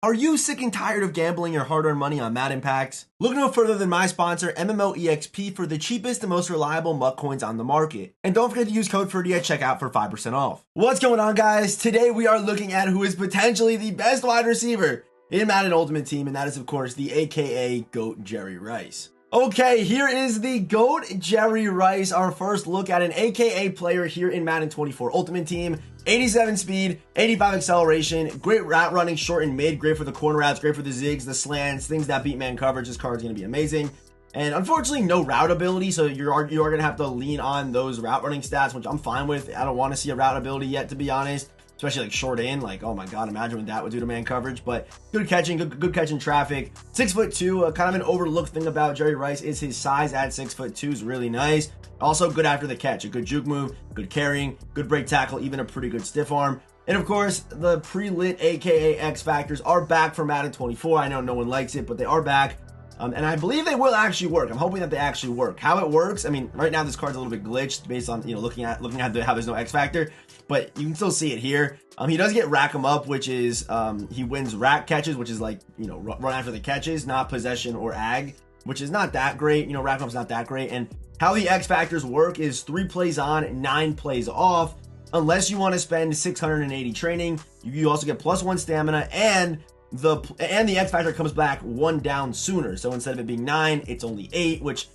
Are you sick and tired of gambling your hard-earned money on Madden packs? Look no further than my sponsor, MMOEXP, for the cheapest and most reliable MUT coins on the market. And don't forget to use code Ferdy at checkout for 5% off. What's going on, guys? Today we are looking at who is potentially the best wide receiver in Madden Ultimate Team, and that is, of course, the AKA GOAT Jerry Rice. Okay, here is the GOAT Jerry Rice, our first look at an AKA player here in Madden 24 Ultimate Team. 87 speed, 85 acceleration, great route running short and mid, great for the corner routes, great for the zigs, the slants, things that beat man coverage. This card is going to be amazing. And unfortunately, no route ability, so you are going to have to lean on those route running stats, which I'm fine with. I don't want to see a route ability yet, to be honest, especially like short in. Like, oh my god, imagine what that would do to man coverage. But good catching, good catching traffic. 6'2", kind of an overlooked thing about Jerry Rice is his size at 6'2" is really nice. Also good after the catch, a good juke move, good carrying, good break tackle, even a pretty good stiff arm. And of course, the pre-lit AKA X Factors are back for Madden 24. I know no one likes it, but they are back. And I believe they will actually work. I'm hoping that they actually work. How it works, I mean, right now this card's a little bit glitched based on, looking at how there's no X Factor, but you can still see it here. He does get rack 'em up, which is, he wins rack catches, which is like, run after the catches, not possession or ag, which is not that great. Rack 'em up's not that great. And how the X Factors work is 3 plays on, 9 plays off. Unless you want to spend 680 training, you also get +1 stamina, and the X Factor comes back 1 down sooner. So instead of it being 9, it's only 8, which,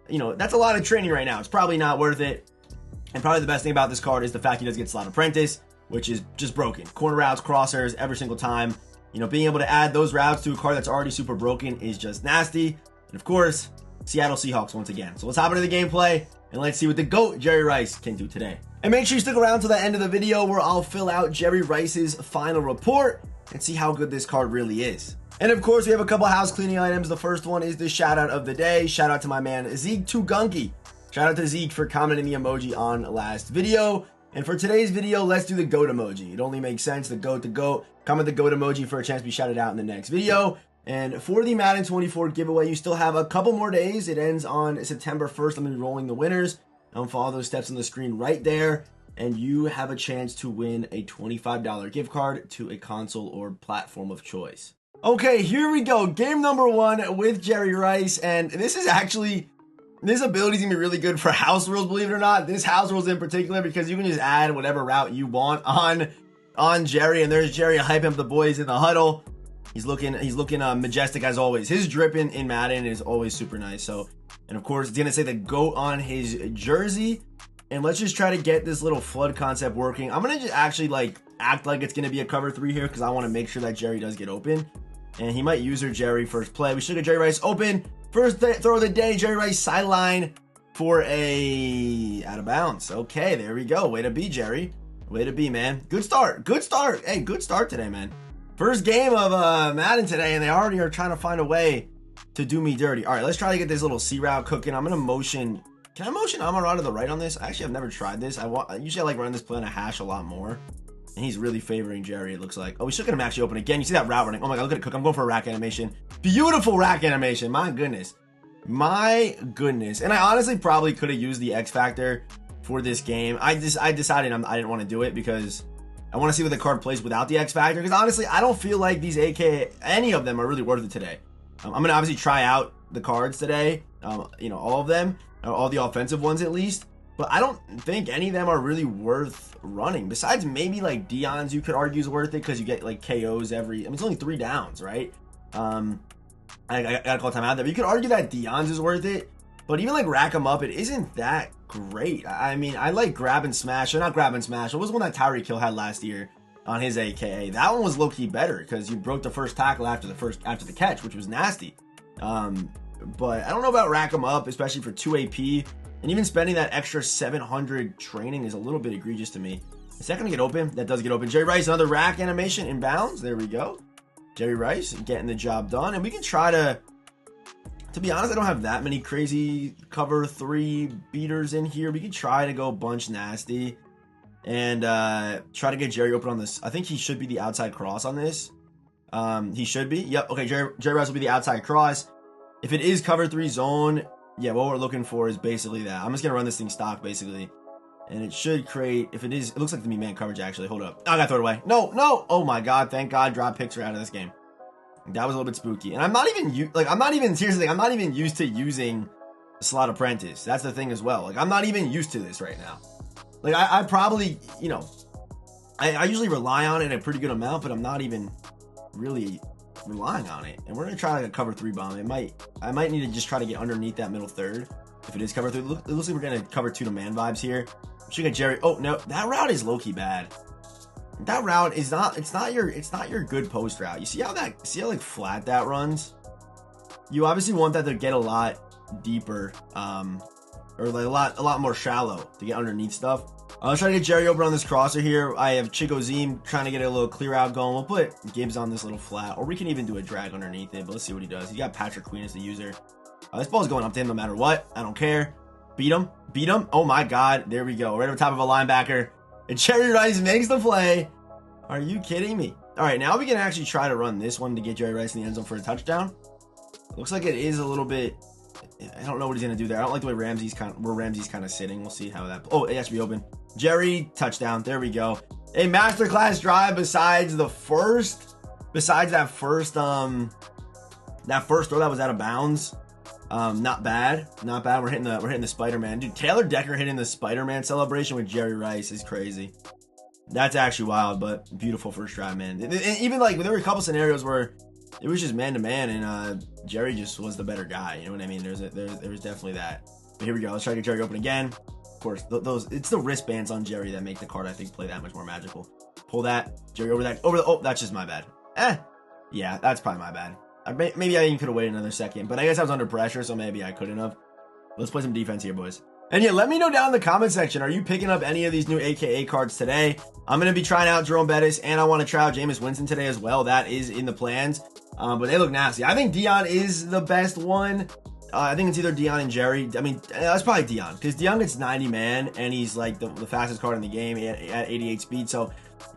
that's a lot of training right now. It's probably not worth it. And probably the best thing about this card is the fact he does get slot apprentice, which is just broken. Corner routes, crosshairs, every single time. Being able to add those routes to a card that's already super broken is just nasty. And of course, Seattle Seahawks once again. So let's hop into the gameplay and let's see what the GOAT Jerry Rice can do today. And make sure you stick around to the end of the video where I'll fill out Jerry Rice's final report and see how good this card really is. And of course, we have a couple house cleaning items. The first one is the shout out of the day. Shout out to my man Zeke Tugunky. Shout out to Zeke for commenting the emoji on last video. And for today's video, let's do the GOAT emoji. It only makes sense, the GOAT. Comment the GOAT emoji for a chance to be shouted out in the next video. And for the Madden 24 giveaway, you still have a couple more days. It ends on September 1st. I'm going to be rolling the winners. Follow those steps on the screen right there. And you have a chance to win a $25 gift card to a console or platform of choice. Okay, here we go. Game number 1 with Jerry Rice. And this ability is going to be really good for house rules, believe it or not. This house rules in particular, because you can just add whatever route you want on Jerry. And there's Jerry hyping up the boys in the huddle. He's looking majestic as always. His drip in Madden is always super nice. So, and of course, it's going to say the GOAT on his jersey. And let's just try to get this little flood concept working. I'm going to just actually act like it's going to be a cover 3 here, because I want to make sure that Jerry does get open. And he might user Jerry first play. We should get Jerry Rice open. First throw of the day, Jerry Rice sideline for a out of bounds. Okay, there we go. Way to be, Jerry. Way to be, man. Good start. Good start. Hey, good start today, man. First game of Madden today, and they already are trying to find a way to do me dirty. All right, let's try to get this little C route cooking. I'm going to motion. Can I motion Amon-Ra to the right on this? Actually, I've never tried this. Usually I like running this play on a hash a lot more. And he's really favoring Jerry, it looks like. Oh, we should get him actually open again. You see that route running. Oh my god, look at it cook. I'm going for a rack animation. Beautiful rack animation. My goodness. My goodness. And I honestly probably could have used the X Factor for this game. I decided I didn't want to do it because I want to see what the card plays without the X Factor, because honestly, I don't feel like these any of them are really worth it today. I'm going to obviously try out the cards today, all of them, all the offensive ones at least, but I don't think any of them are really worth running. Besides maybe like Dion's, you could argue is worth it because you get like KOs it's only 3 downs, right? I gotta call time out there, but you could argue that Dion's is worth it, but even like rack 'em up, it isn't that great. I mean, I like grab and smash, or not grab and smash. What was the one that Tyreek Hill had last year on his AKA? That one was low-key better because you broke the first tackle after the catch, which was nasty. But I don't know about rack 'em up, especially for 2 AP, and even spending that extra 700 training is a little bit egregious to me. Is that gonna get open? That does get open. Jerry Rice, another rack animation inbounds. There we go. Jerry Rice getting the job done, and we can try to be honest, I don't have that many crazy cover 3 beaters in here. We could try to go bunch nasty and try to get Jerry open on this. I think he should be the outside cross on this. He should be. Yep. Okay, Jerry Rice will be the outside cross. If it is cover 3 zone, yeah, what we're looking for is basically that. I'm just going to run this thing stock, basically. And it should create, if it is, it looks like to me man coverage, actually. Hold up. I got to throw it away. No. Oh, my God. Thank God drop picks are out of this game. That was a little bit spooky. And I'm not even seriously, I'm not even used to using slot apprentice. That's the thing as well. Like, I'm not even used to this right now. Like, I probably, you know, I usually rely on it a pretty good amount, but I'm not even really relying on it. And we're gonna try like a cover 3 bomb. I might need to just try to get underneath that middle third. If it is cover 3, it looks like we're gonna cover 2 to man vibes here. I'm shooting at Jerry. Oh no, that route is low-key bad. That route is not, it's not your good post route. You see how like flat that runs? You obviously want that to get a lot deeper, or like a lot more shallow to get underneath stuff. Let's try to get Jerry open on this crosser here. I have Chico Zim trying to get a little clear out going. We'll put Gibbs on this little flat, or we can even do a drag underneath it, but let's see what he does. He got Patrick Queen as the user. This ball's going up to him no matter what. I don't care. Beat him. Beat him. Oh my God. There we go. Right over top of a linebacker. And Jerry Rice makes the play. Are you kidding me? All right, now we can actually try to run this one to get Jerry Rice in the end zone for a touchdown. Looks like it is a little bit, I don't know what he's going to do there. I don't like the way Ramsey's kind of sitting. We'll see how that, oh, it has to be open. Jerry, touchdown. There we go. A masterclass drive besides that first throw that was out of bounds. Not bad. We're hitting the Spider-Man. Dude, Taylor Decker hitting the Spider-Man celebration with Jerry Rice is crazy. That's actually wild, but beautiful first drive, man. And even like there were a couple scenarios where it was just man to man, and Jerry just was the better guy. You know what I mean? There was definitely that. But here we go. Let's try to get Jerry open again. Of course, it's the wristbands on Jerry that make the card, I think, play that much more magical. Pull that, Jerry over the. Oh, that's just my bad. Yeah, that's probably my bad. Maybe I even could have waited another second, but I guess I was under pressure, so maybe I couldn't have. Let's play some defense here, boys. And yeah, let me know down in the comment section, are you picking up any of these new AKA cards today? I'm going to be trying out Jerome Bettis, and I want to try out Jameis Winston today as well. That is in the plans, but they look nasty. I think Dion is the best one. I think it's either Dion and Jerry. I mean, that's probably Dion, because Dion gets 90 man, and he's like the fastest card in the game at 88 speed. So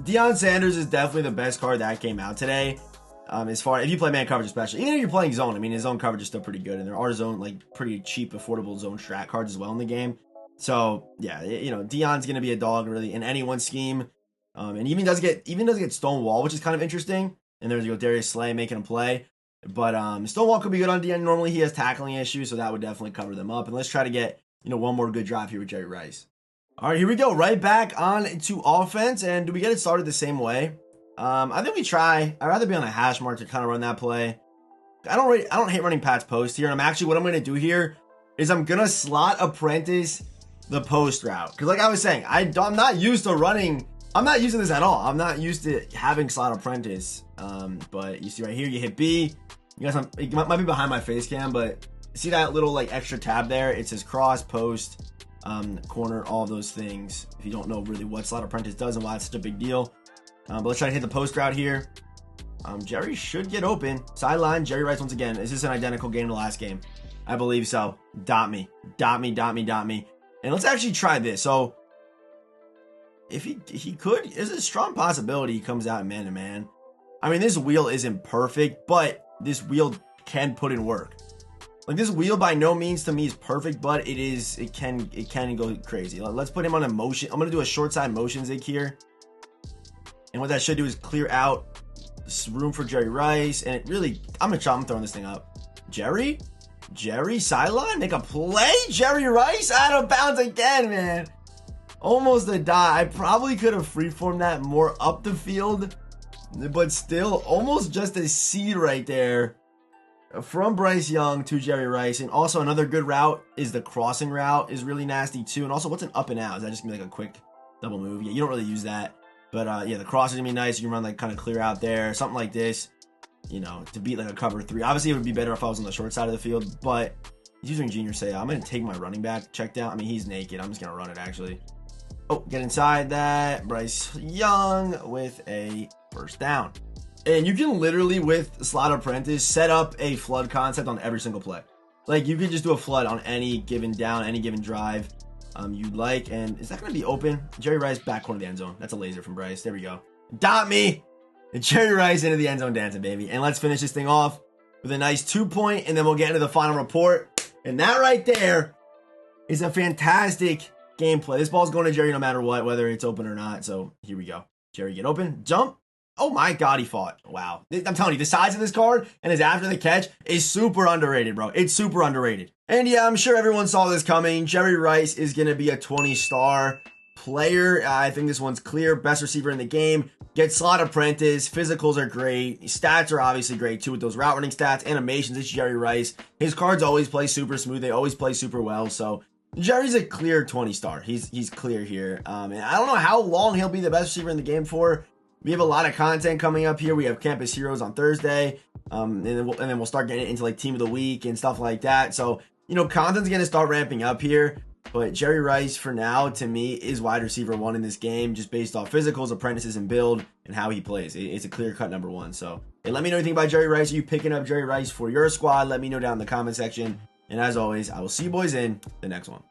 Deion Sanders is definitely the best card that came out today. As far if you play man coverage, especially, even if you're playing zone, I mean, his zone coverage is still pretty good, and there are zone, like, pretty cheap, affordable zone strat cards as well in the game. So yeah, you know, Deion's gonna be a dog really in anyone's scheme, and even does get Stonewall, which is kind of interesting. And there's Darius Slay making a play, but Stonewall could be good on Deion. Normally he has tackling issues, so that would definitely cover them up. And let's try to get, you know, one more good drive here with Jerry Rice. All right, here we go, right back on to offense, and do we get it started the same way? I think we try. I'd rather be on a hash mark to kind of run that play. I don't hate running Pat's post here. And what I'm going to do here is I'm going to slot apprentice the post route. Because like I was saying, I'm not used to this at all. I'm not used to having slot apprentice. But you see right here, you hit B. You guys, it might be behind my face cam, but see that little like extra tab there? It says cross, post, corner, all of those things. If you don't know really what slot apprentice does and why it's such a big deal. But let's try to hit the post route here. Jerry should get open. Sideline, Jerry Rice once again. Is this an identical game to last game? I believe so. Dot me. And let's actually try this. So, if he could, there's a strong possibility he comes out man-to-man. I mean, this wheel isn't perfect, but this wheel can put in work. Like, this wheel by no means to me is perfect, but it can go crazy. Let's put him on a motion. I'm going to do a short side motion zig here. And what that should do is clear out room for Jerry Rice. And it really, I'm throwing this thing up. Jerry, sideline, make a play. Jerry Rice out of bounds again, man. Almost a die. I probably could have freeformed that more up the field, but still almost just a seed right there from Bryce Young to Jerry Rice. And also another good route is the crossing route is really nasty too. And also, what's an up and out? Is that just gonna be like a quick double move? Yeah, you don't really use that. But yeah, the cross is gonna be nice. You can run like kind of clear out there, something like this, you know, to beat like a cover 3. Obviously, it would be better if I was on the short side of the field, but he's using Junior Seau. I'm gonna take my running back check down. I mean, he's naked. I'm just gonna run it actually. Oh, get inside that. Bryce Young with a first down. And you can literally, with Slot Apprentice, set up a flood concept on every single play. Like, you could just do a flood on any given down, any given drive. You'd like, and is that going to be open? Jerry Rice back corner of the end zone. That's a laser from Bryce. There we go. Dot me. And Jerry Rice into the end zone dancing, baby. And let's finish this thing off with a nice 2-point, and then we'll get into the final report. And that right there is a fantastic gameplay. This ball's going to Jerry no matter what, whether it's open or not. So here we go. Jerry, get open. Jump. Oh my God, he fought. Wow. I'm telling you, the size of this card and his after the catch is super underrated, bro. It's super underrated. And yeah, I'm sure everyone saw this coming. Jerry Rice is going to be a 20-star player. I think this one's clear. Best receiver in the game. Gets slot apprentice. Physicals are great. Stats are obviously great too with those route running stats. Animations, it's Jerry Rice. His cards always play super smooth. They always play super well. So Jerry's a clear 20-star. He's clear here. And I don't know how long he'll be the best receiver in the game for. We have a lot of content coming up here. We have Campus Heroes on Thursday. And then we'll start getting into like Team of the Week and stuff like that. So, you know, content's going to start ramping up here. But Jerry Rice, for now, to me, is wide receiver 1 in this game, just based off physicals, apprentices, and build, and how he plays. It's a clear-cut number 1. So, hey, let me know anything about Jerry Rice. Are you picking up Jerry Rice for your squad? Let me know down in the comment section. And as always, I will see you boys in the next one.